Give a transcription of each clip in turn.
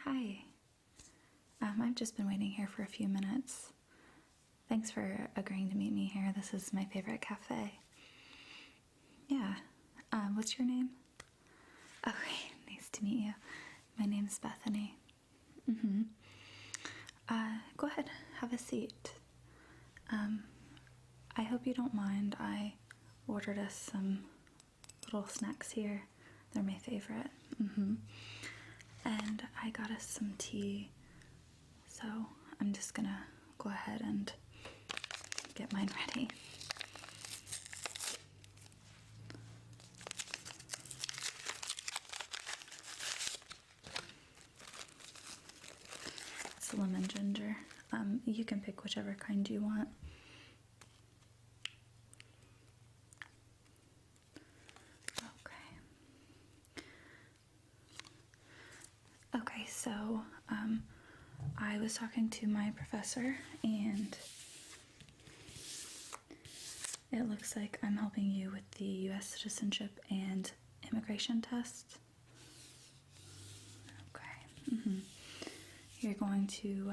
Hi. I've just been waiting here for a few minutes. Thanks for agreeing to meet me here. This is my favorite cafe. Yeah. What's your name? Okay, nice to meet you. My name's Bethany. Go ahead, have a seat. I hope you don't mind. I ordered us some little snacks here. They're my favorite. And I got us some tea. So I'm just gonna go ahead and get mine ready. It's lemon ginger. You can pick whichever kind you want. Okay, so I was talking to my professor, and it looks like I'm helping you with the U.S. Citizenship and Immigration Test. Okay. You're going to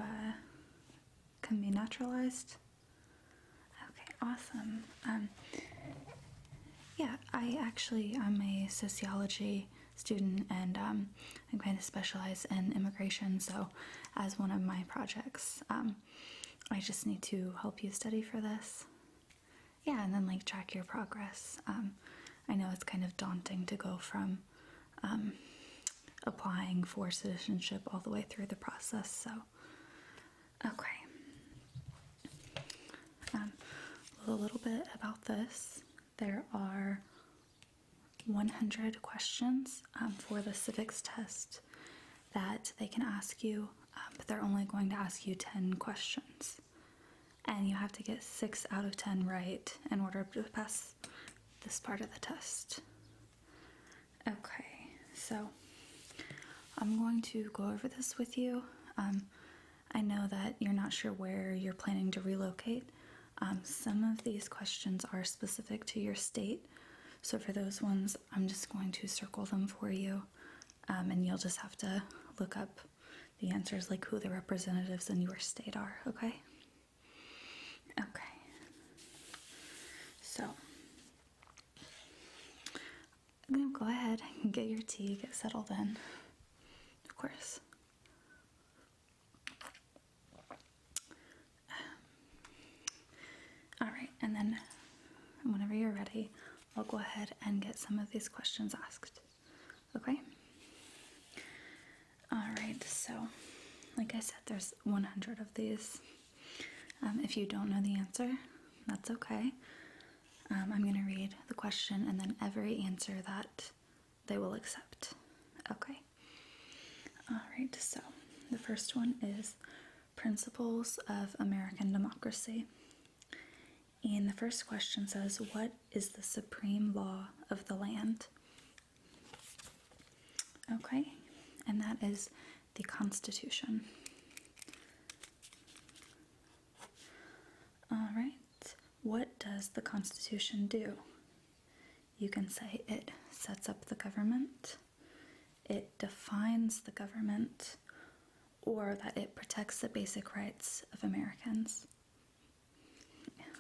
come be naturalized? Okay, awesome. Yeah, I'm a sociology student, and I'm going to specialize in immigration, so as one of my projects, I just need to help you study for this. Yeah, and then like track your progress. I know it's kind of daunting to go from applying for citizenship all the way through the process, so okay. A little bit about this. There are 100 questions for the Civics Test that they can ask you, but they're only going to ask you 10 questions. And you have to get 6 out of 10 right in order to pass this part of the test. Okay, so I'm going to go over this with you. I know that you're not sure where you're planning to relocate. Some of these questions are specific to your state, so for those ones, I'm just going to circle them for you, and you'll just have to look up the answers, like who the representatives in your state are, okay? Okay. So, I'm gonna go ahead and get your tea, get settled in, of course. Alright, and then whenever you're ready, I'll go ahead and get some of these questions asked. Okay? Alright, so like I said, there's 100 of these. If you don't know the answer, that's okay. I'm going to read the question and then every answer that they will accept. Okay? Alright, so the first one is Principles of American Democracy. And the first question says, what is the supreme law of the land? Okay, and that is the Constitution. All right, what does the Constitution do? You can say it sets up the government, it defines the government, or that it protects the basic rights of Americans.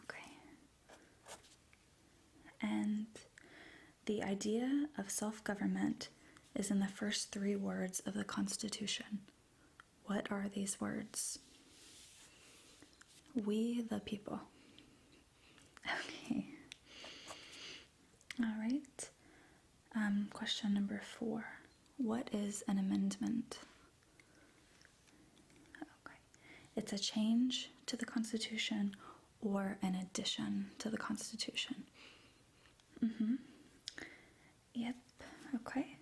Okay. And the idea of self-government is in the first 3 words of the Constitution. What are these words? We the people. Okay. All right. Question number 4. What is an amendment? Okay. It's a change to the Constitution or an addition to the Constitution. Yep. Okay.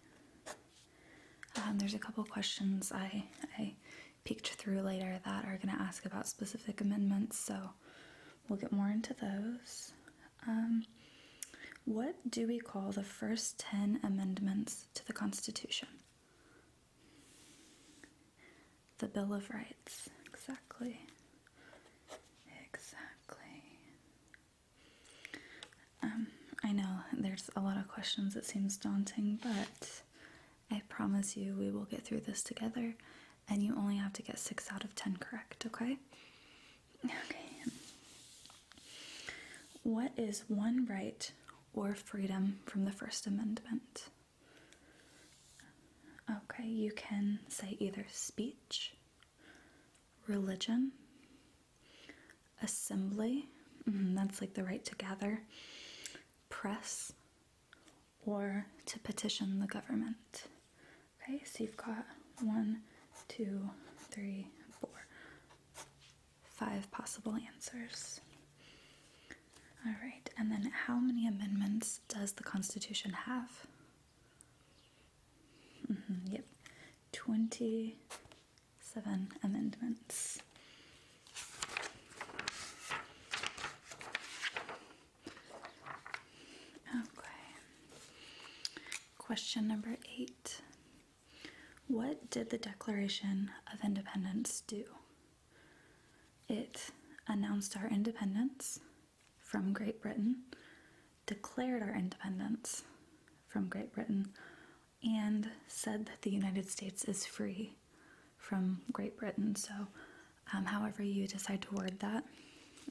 There's a couple questions I peeked through later that are going to ask about specific amendments, so we'll get more into those. What do we call the first 10 amendments to the Constitution? The Bill of Rights. Exactly. I know there's a lot of questions. It seems daunting, but I promise you we will get through this together, and you only have to get 6 out of 10 correct, okay? Okay. What is one right or freedom from the First Amendment? Okay, you can say either speech, religion, assembly, that's like the right to gather, press, or to petition the government. Okay, so you've got 1, 2, 3, 4, 5 possible answers. All right, and then how many amendments does the Constitution have? Yep, 27 amendments. Okay. Question number 8. What did the Declaration of Independence do? It announced our independence from Great Britain, declared our independence from Great Britain, and said that the United States is free from Great Britain. So, however you decide to word that,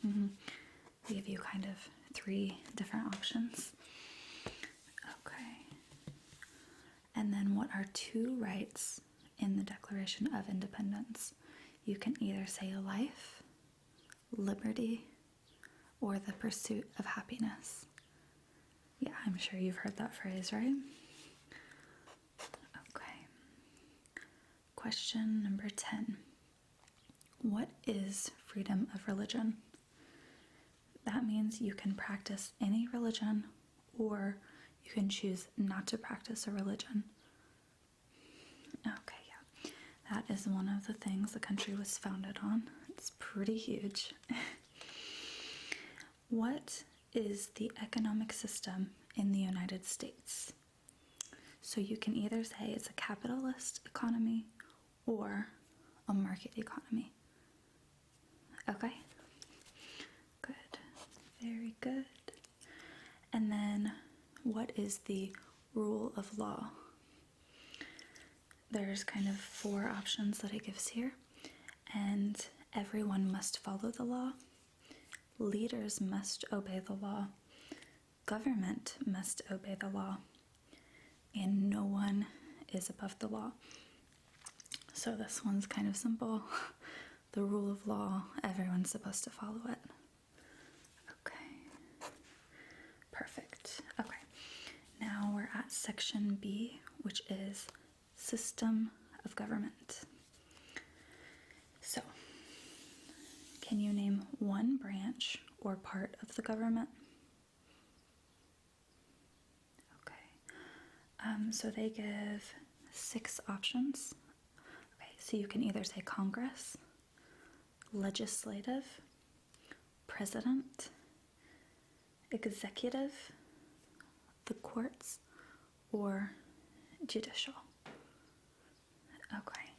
we give you kind of 3 different options. Okay. And then what are 2 rights in the Declaration of Independence? You can either say life, liberty, or the pursuit of happiness. Yeah, I'm sure you've heard that phrase, right? Okay. Question number 10. What is freedom of religion? That means you can practice any religion, or you can choose not to practice a religion. Okay, yeah. That is one of the things the country was founded on. It's pretty huge. What is the economic system in the United States? So you can either say it's a capitalist economy or a market economy. Okay? Good. Very good. And then what is the rule of law? There's kind of 4 options that it gives here, and everyone must follow the law. Leaders must obey the law. Government must obey the law. And no one is above the law. So this one's kind of simple. The rule of law, everyone's supposed to follow it. Okay. Perfect. Okay. Now we're at section B, which is system of government. So, can you name one branch or part of the government? Okay. So they give 6 options. Okay, so you can either say Congress, legislative, president, executive, the courts, or judicial. Okay,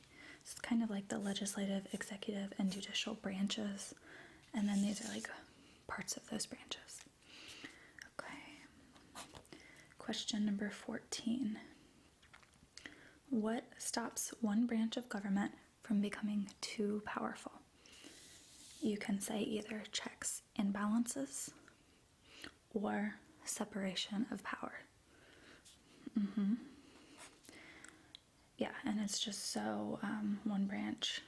so it's kind of like the legislative, executive, and judicial branches, and then these are like parts of those branches. Okay. Question number 14. What stops one branch of government from becoming too powerful? You can say either checks and balances or separation of power. Yeah, and it's just so one branch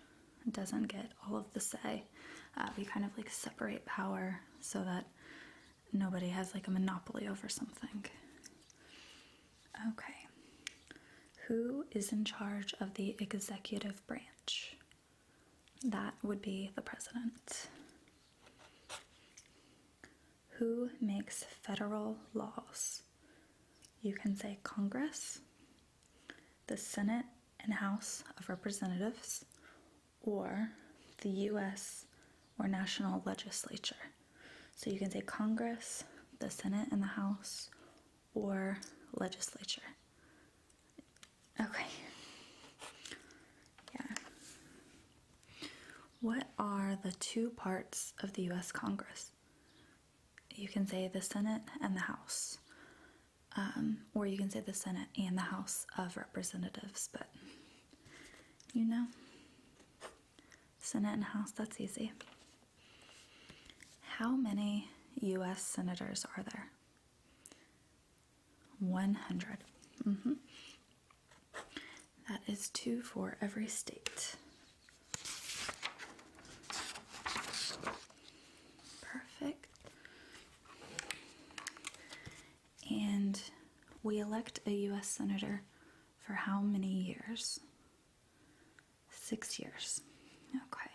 doesn't get all of the say. We kind of like separate power so that nobody has like a monopoly over something. Okay. Who is in charge of the executive branch? That would be the president. Who makes federal laws? You can say Congress, the Senate and House of Representatives, or the U.S. or national legislature. So you can say Congress, the Senate and the House, or legislature. Okay. Yeah. What are the 2 parts of the U.S. Congress? You can say the Senate and the House. Or you can say the Senate and the House of Representatives, but you know. Senate and House, that's easy. How many U.S. senators are there? 100. That is 2 for every state. Perfect. And we elect a U.S. senator for how many years? 6 years. Okay.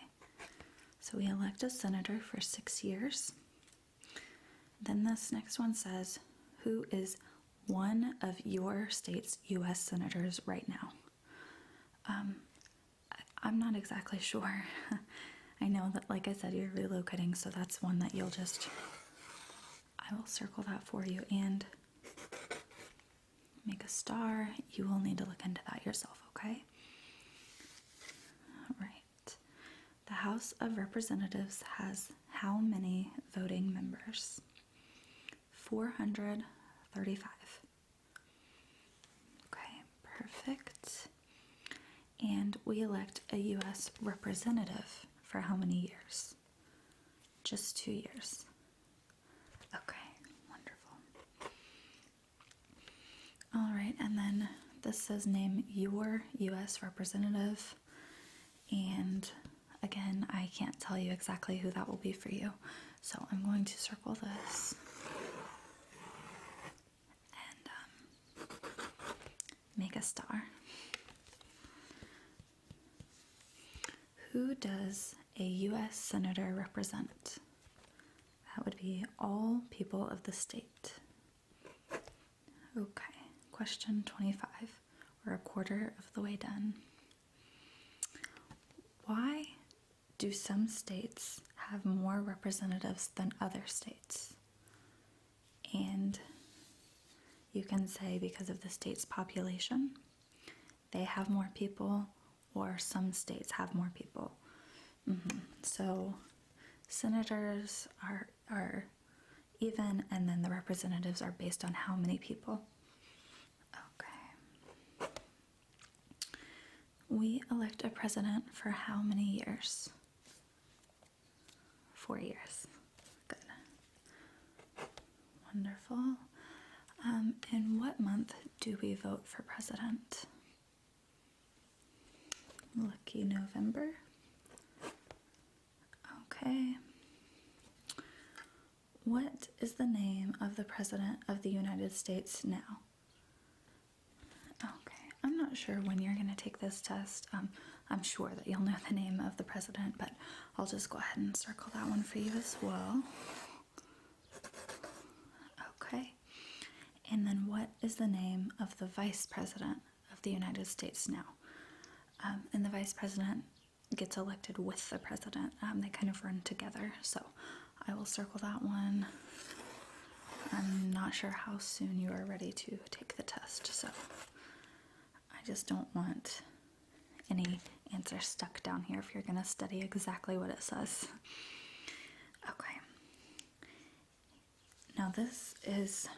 So we elect a senator for 6 years. Then this next one says, who is one of your state's U.S. senators right now? I'm not exactly sure. I know that, like I said, you're relocating, so that's one that I will circle that for you and make a star. You will need to look into that yourself, okay? All right. The House of Representatives has how many voting members? 435. Okay, perfect. And we elect a U.S. representative for how many years? Just 2 years. Okay, wonderful. All right, and then this says name your U.S. representative. And again, I can't tell you exactly who that will be for you. So I'm going to circle this. And make a star. Who does a U.S. senator represent? That would be all people of the state. Okay, question 25. We're a quarter of the way done. Why do some states have more representatives than other states? And you can say because of the state's population, they have more people, or some states have more people. So senators are even, and then the representatives are based on how many people. Okay. We elect a president for how many years? 4 years. Good. Wonderful. In what month do we vote for president? Lucky November. Okay. What is the name of the President of the United States now? Okay, I'm not sure when you're going to take this test. I'm sure that you'll know the name of the President, but I'll just go ahead and circle that one for you as well. Okay. And then what is the name of the Vice President of the United States now? And the Vice President gets elected with the President. They kind of run together, so I will circle that one. I'm not sure how soon you are ready to take the test, so I just don't want any answer stuck down here if you're going to study exactly what it says. Okay. Now this is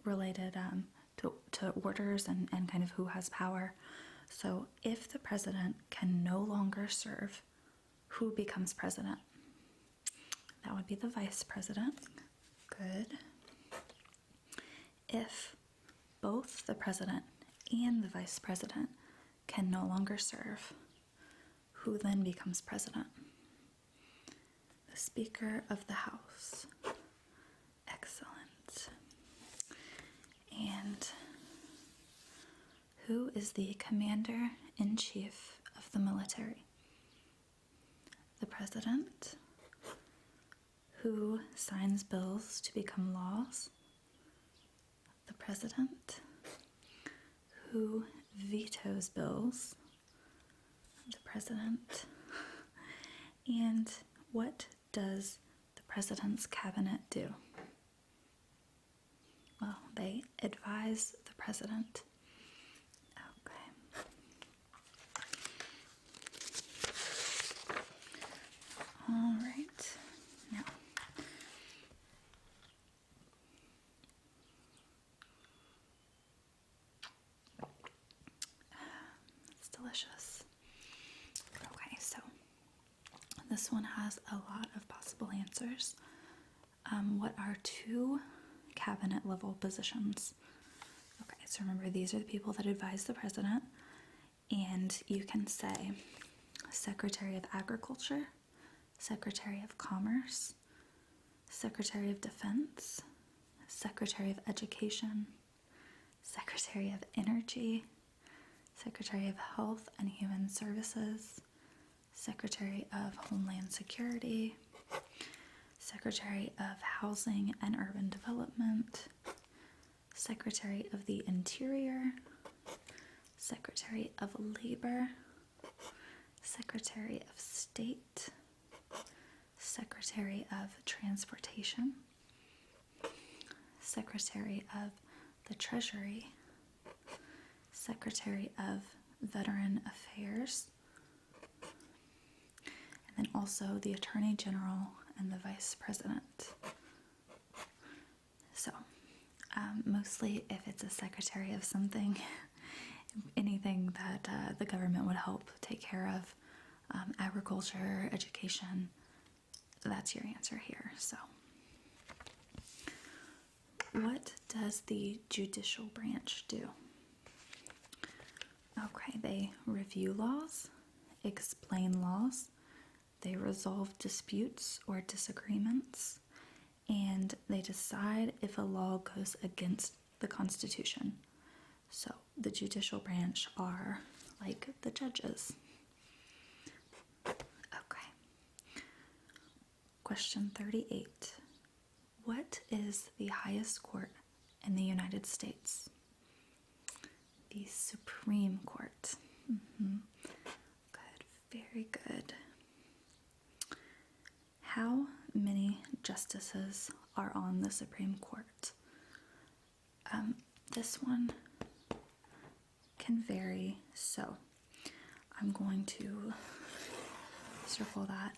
related to orders and kind of who has power. So if the president can no longer serve, who becomes president? That would be the vice president. Good. If both the president and the vice president can no longer serve, who then becomes president? The Speaker of the House. Excellent. And who is the commander-in-chief of the military? The president. Who signs bills to become laws? The president. Who vetoes bills? The president. And what does the president's cabinet do? Well, they advise the president. Okay. All right. Now, it's delicious. Okay, so this one has a lot of possible answers. What are two cabinet level positions? Okay, so remember, these are the people that advise the president, and you can say Secretary of Agriculture, Secretary of Commerce, Secretary of Defense, Secretary of Education, Secretary of Energy, Secretary of Health and Human Services, Secretary of Homeland Security, Secretary of Housing and Urban Development, Secretary of the Interior, Secretary of Labor, Secretary of State, Secretary of Transportation, Secretary of the Treasury, Secretary of Veteran Affairs, and then also the Attorney General and the Vice President. So, mostly if it's a secretary of something, anything that the government would help take care of, agriculture, education, that's your answer here. So, what does the judicial branch do? Okay, they review laws, explain laws, they resolve disputes or disagreements, and they decide if a law goes against the Constitution. So the judicial branch are like the judges. Okay. Question 38. What is the highest court in the United States? The Supreme Court. Good, very good. How many justices are on the Supreme Court? This one can vary, so I'm going to circle that.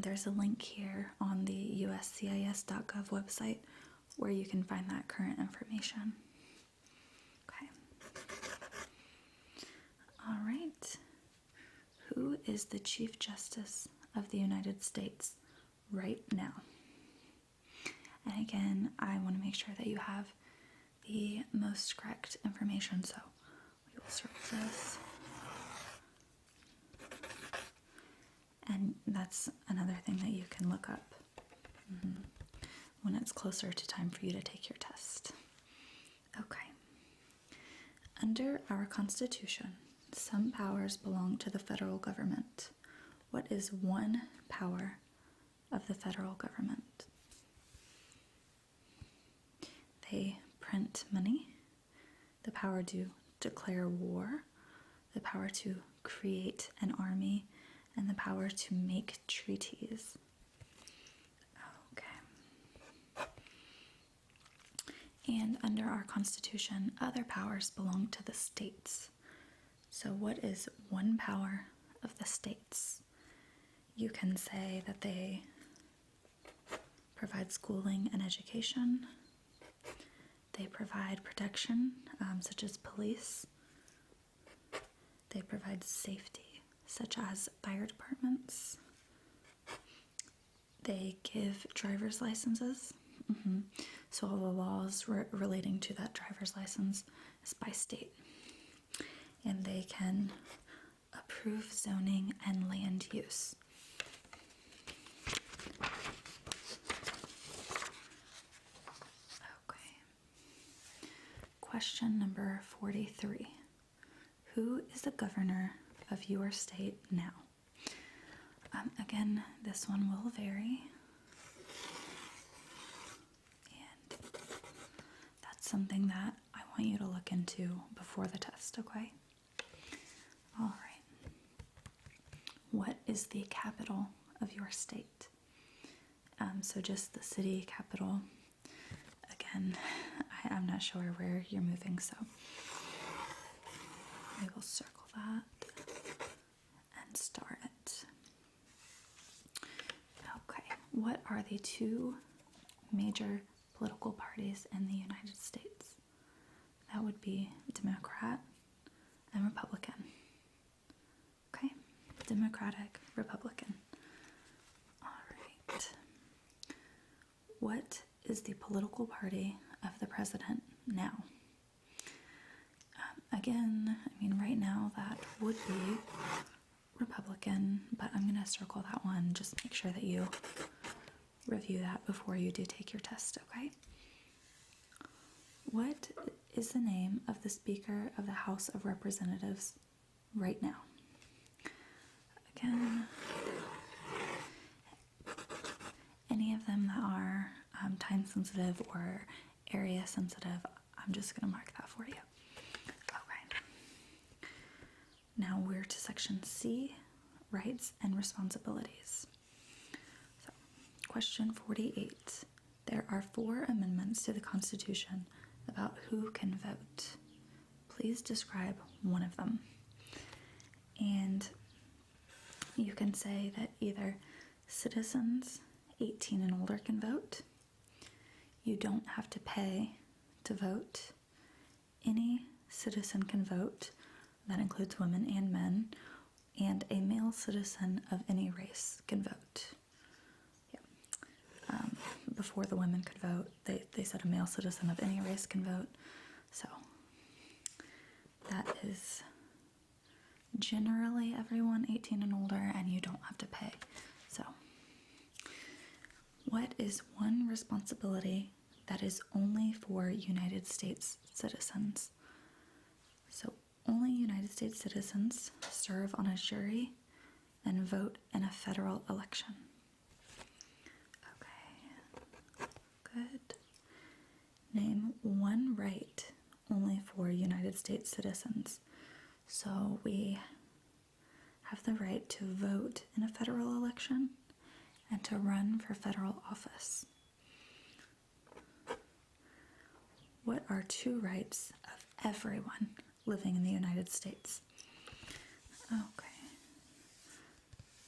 There's a link here on the uscis.gov website where you can find that current information. Okay. All right. Who is the Chief Justice of the United States right now? And again, I want to make sure that you have the most correct information, so we will circle this. And that's another thing that you can look up when it's closer to time for you to take your test. Okay. Under our Constitution, some powers belong to the federal government. What is one power of the federal government? They print money, the power to declare war, the power to create an army, and the power to make treaties. Okay. And under our Constitution, other powers belong to the states. So what is one power of the states? You can say that they provide schooling and education. They provide protection, such as police. They provide safety, such as fire departments. They give driver's licenses. So all the laws relating to that driver's license is by state. And they can approve zoning and land use. Okay. Question number 43. Who is the governor of your state now? Again, this one will vary. And that's something that I want you to look into before the test, okay? All right. What is the capital of your state? So just the city capital. Again, I'm not sure where you're moving, so we will circle that and star it. Okay, what are the two major political parties in the United States? That would be Democrat and Republican. Okay, Democratic, Republican. what is the political party of the president now? Again, I mean, right now that would be Republican, but I'm going to circle that one. Just make sure that you review that before you do take your test, okay? What is the name of the Speaker of the House of Representatives right now? Again, any of them that are time sensitive or area sensitive, I'm just going to mark that for you. Okay. Now we're to section C, rights and responsibilities. So, question 48. There are 4 amendments to the Constitution about who can vote. Please describe one of them. And you can say that either citizens 18 and older can vote, you don't have to pay to vote, any citizen can vote, that includes women and men, and a male citizen of any race can vote. Yeah. Before the women could vote, they said a male citizen of any race can vote. So that is generally everyone 18 and older, and you don't have to pay. So what is one responsibility that is only for United States citizens? So only United States citizens serve on a jury and vote in a federal election. Okay, good. Name one right only for United States citizens. So we have the right to vote in a federal election and to run for federal office. What are 2 rights of everyone living in the United States? Okay.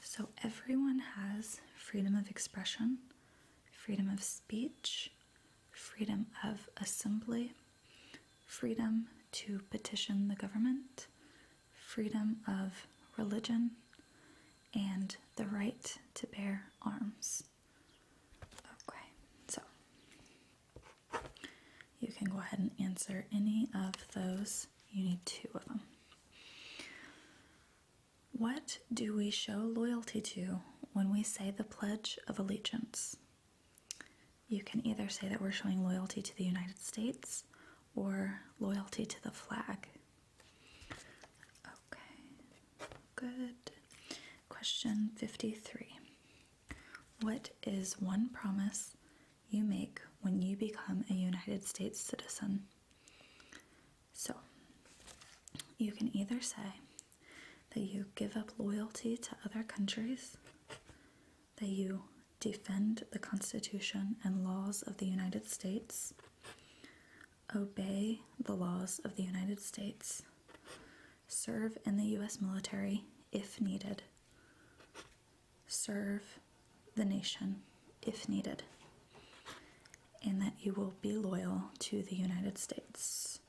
So everyone has freedom of expression, freedom of speech, freedom of assembly, freedom to petition the government, freedom of religion, and the right to bear arms. Okay, so you can go ahead and answer any of those. You need 2 of them. What do we show loyalty to when we say the Pledge of Allegiance? You can either say that we're showing loyalty to the United States or loyalty to the flag. Okay, good. Question 53. What is one promise you make when you become a United States citizen? So, you can either say that you give up loyalty to other countries, that you defend the Constitution and laws of the United States, obey the laws of the United States, serve in the U.S. military if needed, serve the nation if needed, and that you will be loyal to the United States.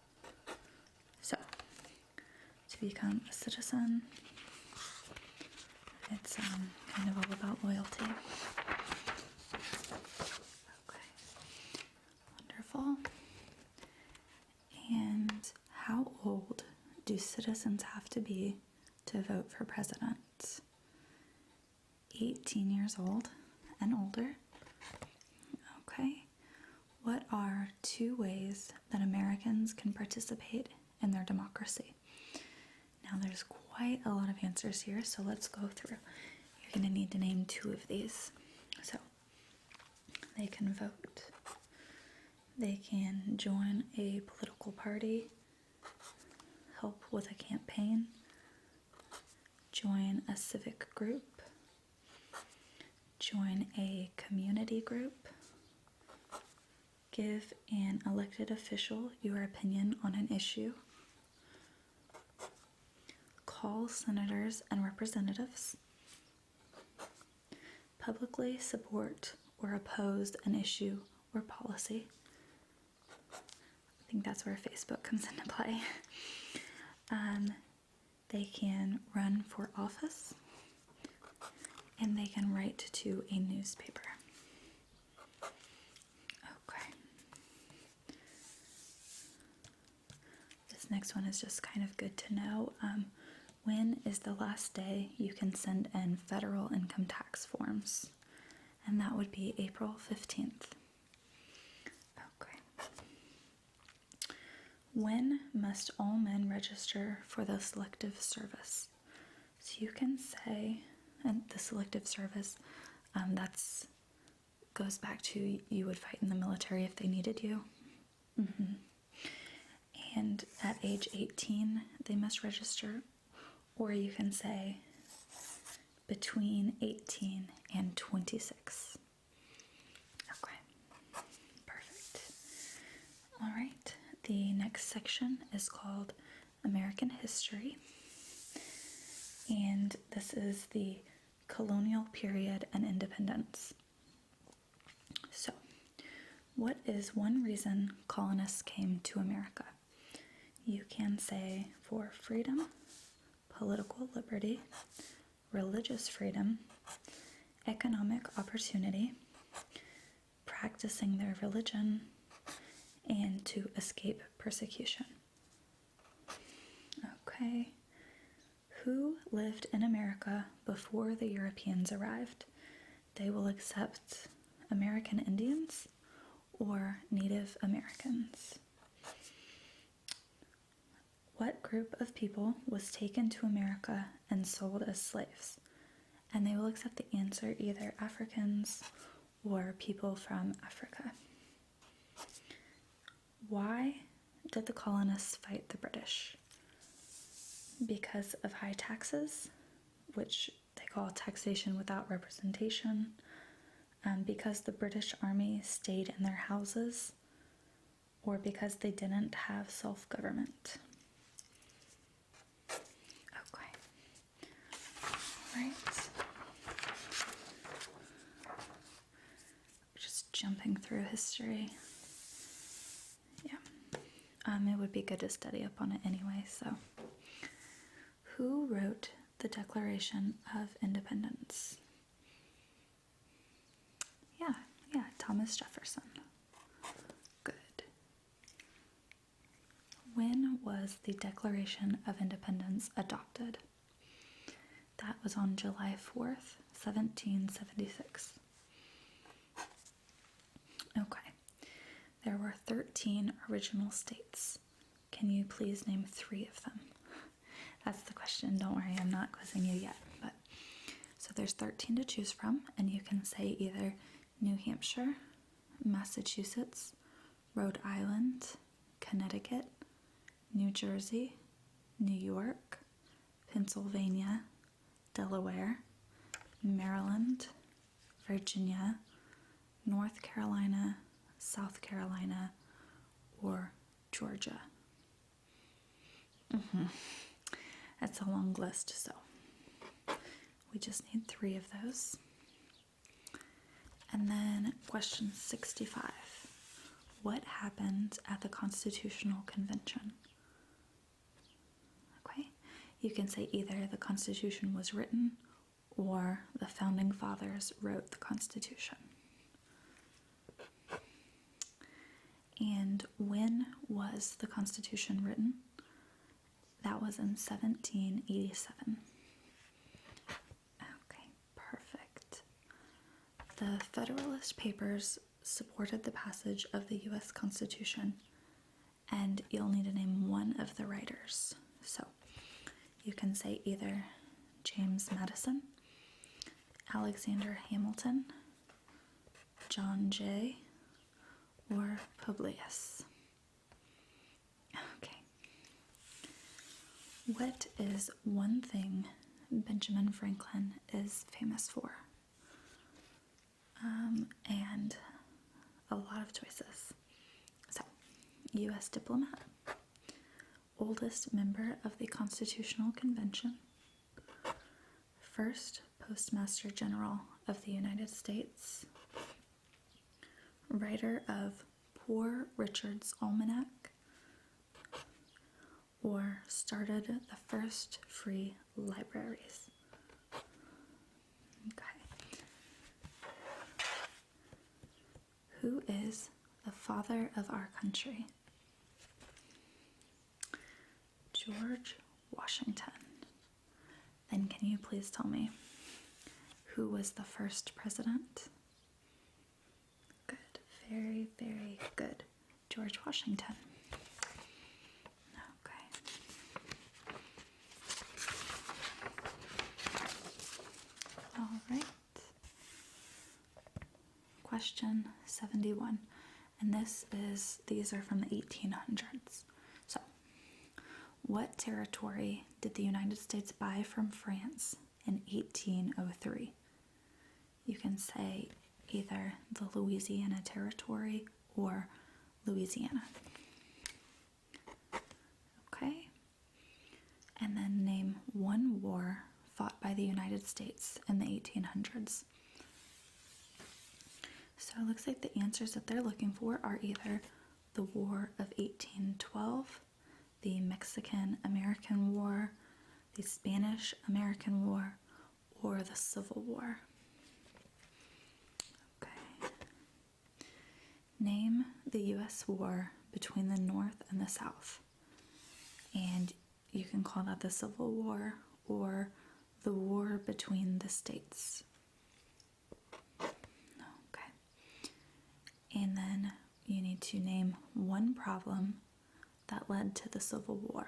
So, to become a citizen, it's kind of all about loyalty. Okay, wonderful. And how old do citizens have to be to vote for president? 18 years old and older. Okay. What are 2 ways that Americans can participate in their democracy? Now there's quite a lot of answers here, so let's go through. You're going to need to name 2 of these. So they can vote. They can join a political party, help with a campaign, join a civic group, join a community group, give an elected official your opinion on an issue, call senators and representatives, publicly support or oppose an issue or policy. I think that's where Facebook comes into play. They can run for office, and they can write to a newspaper. This next one is just kind of good to know. When is the last day you can send in federal income tax forms? And that would be April 15th. Okay. When must all men register for the Selective service? So you can say, and the Selective service, that's goes back to you would fight in the military if they needed you. And at age 18, they must register. Or you can say between 18 and 26. Okay, perfect. All right, the next section is called American History. And this is the colonial period and independence. So, what is one reason colonists came to America? You can say for freedom, political liberty, religious freedom, economic opportunity, practicing their religion, and to escape persecution. Okay. Who lived in America before the Europeans arrived? They will accept American Indians or Native Americans. What group of people was taken to America and sold as slaves? And they will accept the answer either Africans or people from Africa. Why did the colonists fight the British? Because of high taxes, which they call taxation without representation, because the British Army stayed in their houses, or because they didn't have self-government. Okay. Right. Just jumping through history. Yeah. It would be good to study up on it anyway, so. Who wrote the Declaration of Independence? Yeah, Thomas Jefferson. Good. When was the Declaration of Independence adopted? That was on July 4th, 1776. Okay. There were 13 original states. Can you please name 3 of them? That's the question. Don't worry, I'm not quizzing you yet. So there's 13 to choose from, and you can say either New Hampshire, Massachusetts, Rhode Island, Connecticut, New Jersey, New York, Pennsylvania, Delaware, Maryland, Virginia, North Carolina, South Carolina, or Georgia. That's a long list, so we just need 3 of those. And then question 65. What happened at the Constitutional Convention? Okay, you can say either the Constitution was written or the Founding Fathers wrote the Constitution. And when was the Constitution written? That was in 1787. Okay, perfect. The Federalist Papers supported the passage of the U.S. Constitution, and you'll need to name one of the writers. So you can say either James Madison, Alexander Hamilton, John Jay, or Publius. Okay. What is one thing Benjamin Franklin is famous for? And a lot of choices. So, U.S. diplomat, oldest member of the Constitutional Convention, first Postmaster General of the United States, writer of Poor Richard's Almanac, or started the first free libraries. Okay. Who is the father of our country? George Washington. Then can you please tell me who was the first president? Good. Very, very good. George Washington. Okay. All right. Question 71. And these are from the 1800s. So, what territory did the United States buy from France in 1803? You can say either the Louisiana Territory or Louisiana. Okay. And then name one war fought by the United States in the 1800s. So it looks like the answers that they're looking for are either the War of 1812, the Mexican-American War, the Spanish-American War, or the Civil War. Okay. Name the U.S. war between the North and the South. And you can call that the Civil War or the war between the states. Okay. And then you need to name one problem that led to the Civil War.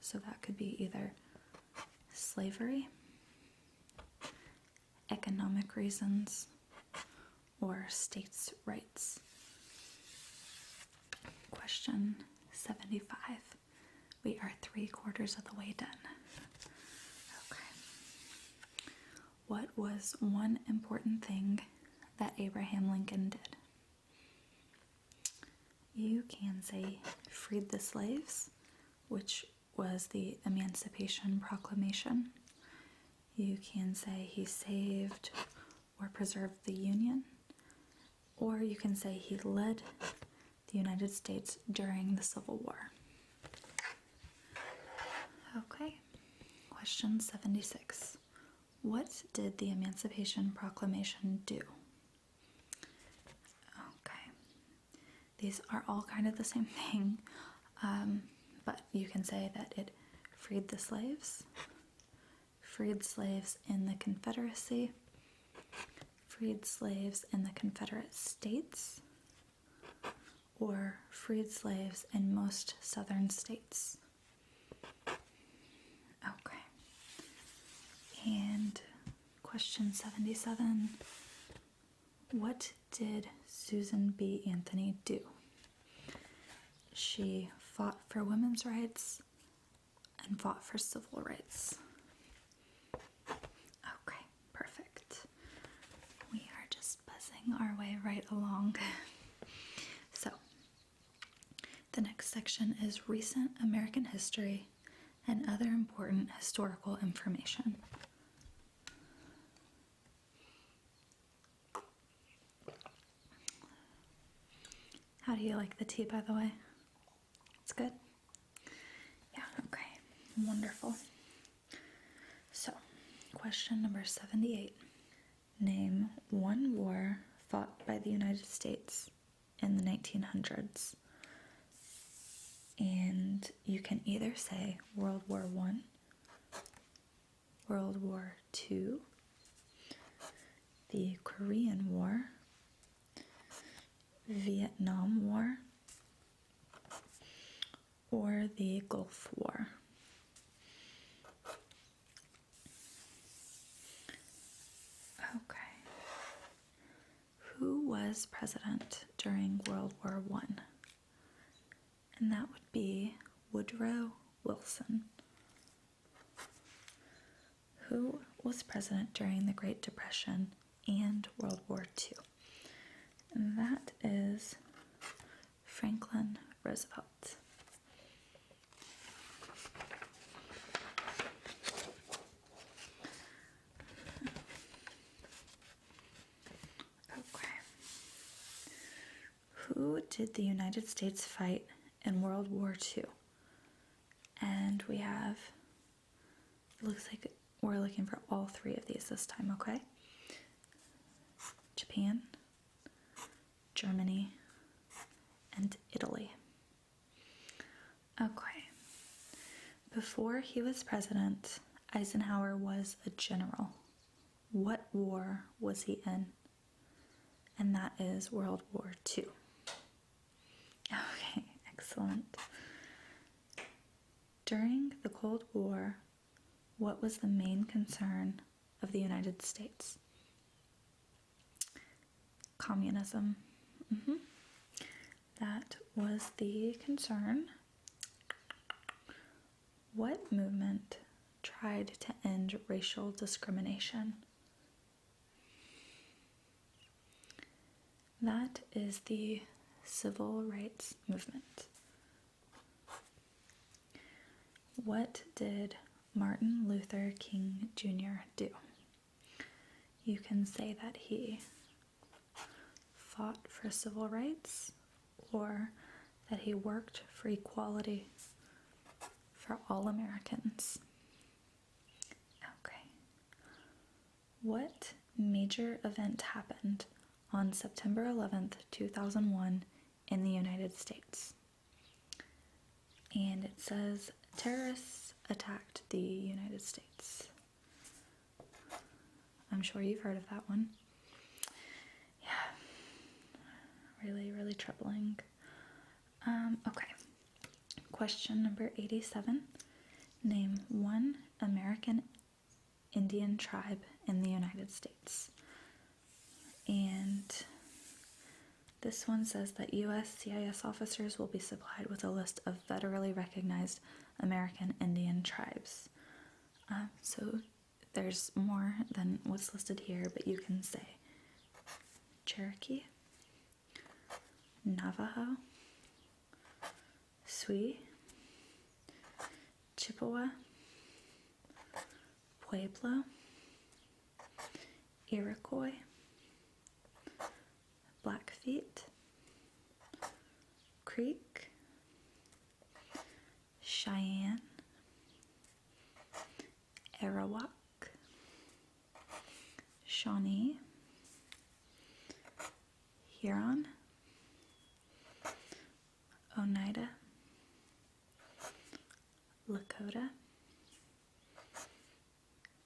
So that could be either slavery, economic reasons, or states' rights. Question 75. We are 3/4 of the way done. Okay. What was one important thing that Abraham Lincoln did? You can say freed the slaves, which was the Emancipation Proclamation. You can say he saved or preserved the Union, or you can say he led the United States during the Civil War. Okay, question 76. What did the Emancipation Proclamation do? Okay, these are all kind of the same thing, but you can say that it freed the slaves in the Confederacy, freed slaves in the Confederate States, or freed slaves in most southern states. Okay. And question 77. What did Susan B. Anthony do? She fought for women's rights and fought for civil rights. Okay, perfect. We are just buzzing our way right along. So, the next section is recent American history and other important historical information. How do you like the tea, by the way? It's good? Yeah, okay. Wonderful. So, question number 78. Name one war fought by the United States in the 1900s. And you can either say World War I, World War II, the Korean War, Vietnam War, or the Gulf War. Okay. Who was president during World War I? And that would be Woodrow Wilson. Who was president during the Great Depression and World War II? And that is Franklin Roosevelt. Okay. Who did the United States fight in World War II? And we have, it looks like we're looking for all three of these this time, okay? Japan, Germany, and Italy. Okay. Before he was president, Eisenhower was a general. What war was he in? And that is World War II. Okay, excellent. During the Cold War, what was the main concern of the United States? Communism. That was the concern. What movement tried to end racial discrimination? That is the Civil Rights Movement. What did Martin Luther King Jr. do? You can say that he fought for civil rights or that he worked for equality for all Americans. Okay. What major event happened on September 11th, 2001 in the United States? And it says terrorists attacked the United States. I'm sure you've heard of that one. Yeah, really, really troubling. Okay, question number 87. Name one American Indian tribe in the United States. And this one says that U.S. CIS officers will be supplied with a list of federally recognized American Indian tribes. So there's more than what's listed here, but you can say Cherokee, Navajo, Sioux, Chippewa, Pueblo, Iroquois, Blackfeet, Creek, Cheyenne, Arawak, Shawnee, Huron, Oneida, Lakota,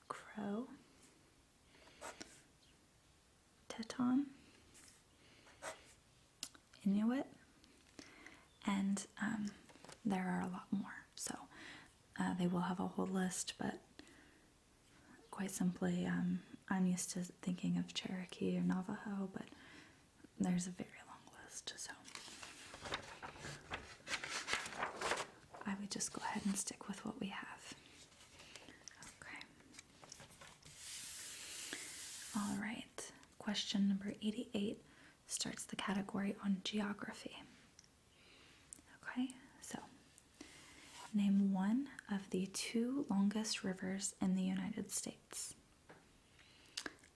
Crow, Teton, Inuit, and there are a lot more. So they will have a whole list, but quite simply, I'm used to thinking of Cherokee or Navajo, but there's a very long list, so I would just go ahead and stick with what we have. Okay. All right. Question number 88 starts the category on geography. Okay, so name one of the two longest rivers in the United States.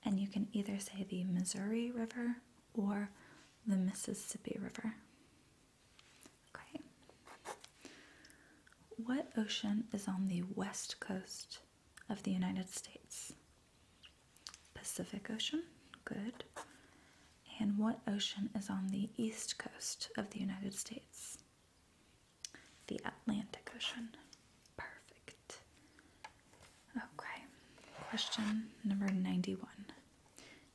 And you can either say the Missouri River or the Mississippi River. Okay. What ocean is on the west coast of the United States? Pacific Ocean, good. And what ocean is on the east coast of the United States? The Atlantic Ocean. Perfect. Okay. Question number 91.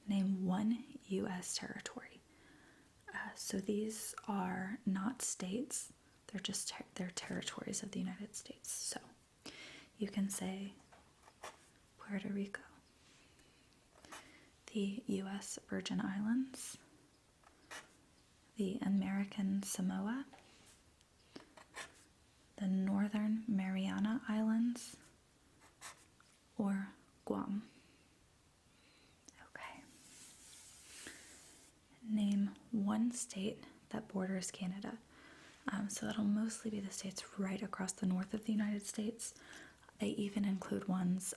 Name one U.S. territory. So these are not states. They're just they're territories of the United States. So you can say Puerto Rico, the U.S. Virgin Islands, the American Samoa, the Northern Mariana Islands, or Guam. Okay. Name one state that borders Canada. So that'll mostly be the states right across the north of the United States. They even include ones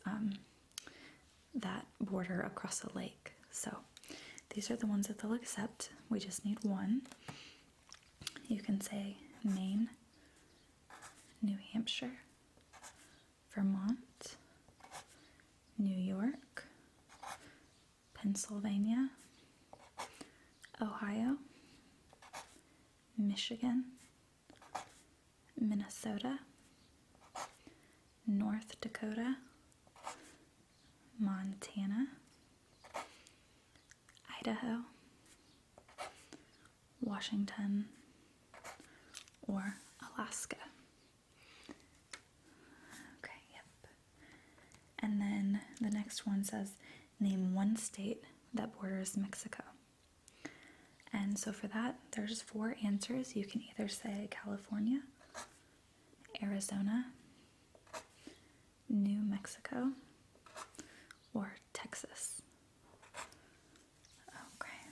that border across a lake. So these are the ones that they'll accept. We just need one. You can say Maine, New Hampshire, Vermont, New York, Pennsylvania, Ohio, Michigan, Minnesota, North Dakota, Montana, Idaho, Washington, or Alaska. Okay, yep. And then the next one says, name one state that borders Mexico. And so for that, there's 4 answers. You can either say California, Arizona, New Mexico, or Texas. Okay.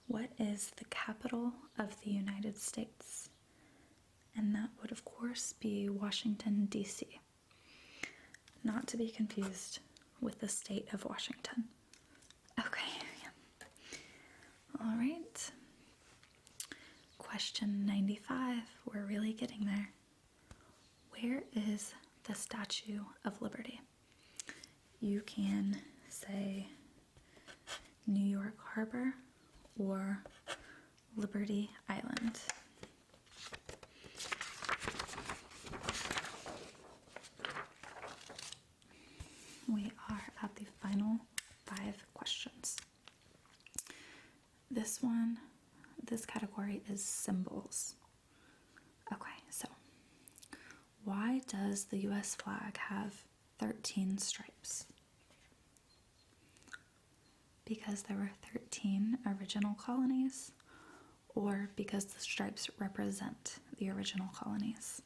What is the capital of the United States? And that would, of course, be Washington, D.C. Not to be confused with the state of Washington. Okay. All right. Question 95. We're really getting there. Where is the Statue of Liberty? You can say New York Harbor or Liberty Island. We are at the final 5 questions. This category is symbols. Okay, so why does the U.S. flag have 13 stripes? Because there were 13 original colonies, or because the stripes represent the original colonies?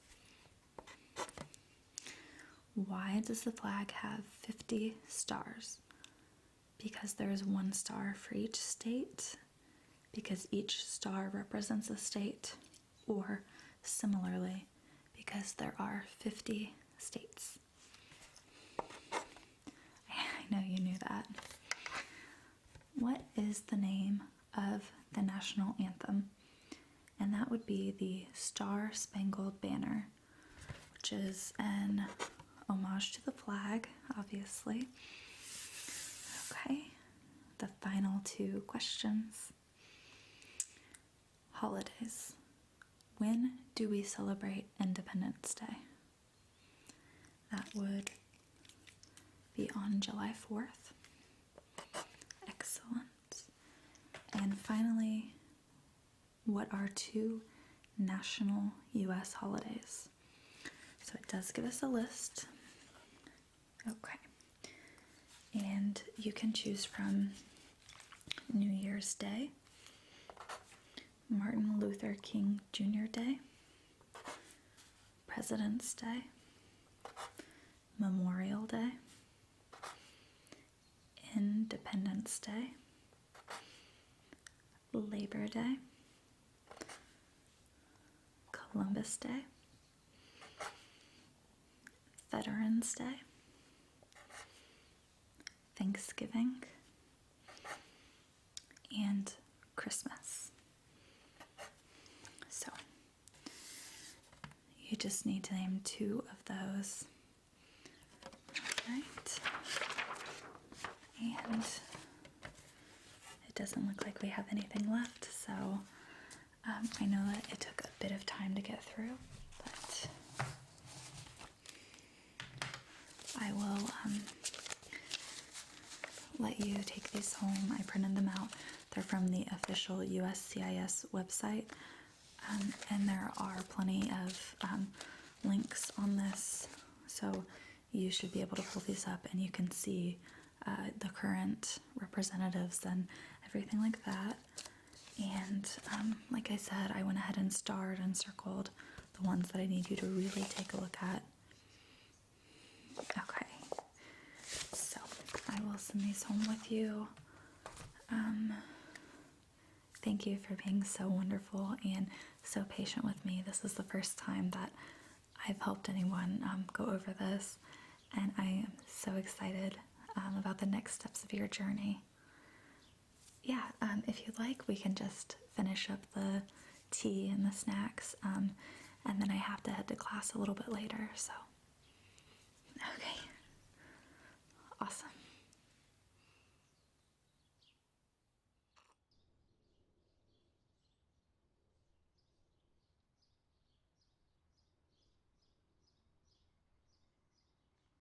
Why does the flag have 50 stars? Because there is 1 star for each state, because each star represents a state, or similarly, because there are 50 states. I know you knew that. What is the name of the national anthem? And that would be the Star-Spangled Banner, which is an homage to the flag, obviously. Okay, the final 2 questions. Holidays. When do we celebrate Independence Day? That would be on July 4th. Excellent. And finally, what are 2 national U.S. holidays? So it does give us a list. Okay. And you can choose from New Year's Day, Martin Luther King Jr. Day, President's Day, Memorial Day, Independence Day, Labor Day, Columbus Day, Veterans Day, Thanksgiving, and Christmas. So you just need to name 2 of those. Right. And it doesn't look like we have anything left, so I know that it took a bit of time to get through, but I will let you take these home. I printed them out. They're from the official USCIS website, and there are plenty of links on this, so you should be able to pull these up and you can see the current representatives and everything like that. And like I said, I went ahead and starred and circled the ones that I need you to really take a look at. Okay, so I will send these home with you. Thank you for being so wonderful and so patient with me. This is the first time that I've helped anyone go over this, and I am so excited about the next steps of your journey. Yeah, if you'd like, we can just finish up the tea and the snacks, and then I have to head to class a little bit later, so. Okay. Awesome.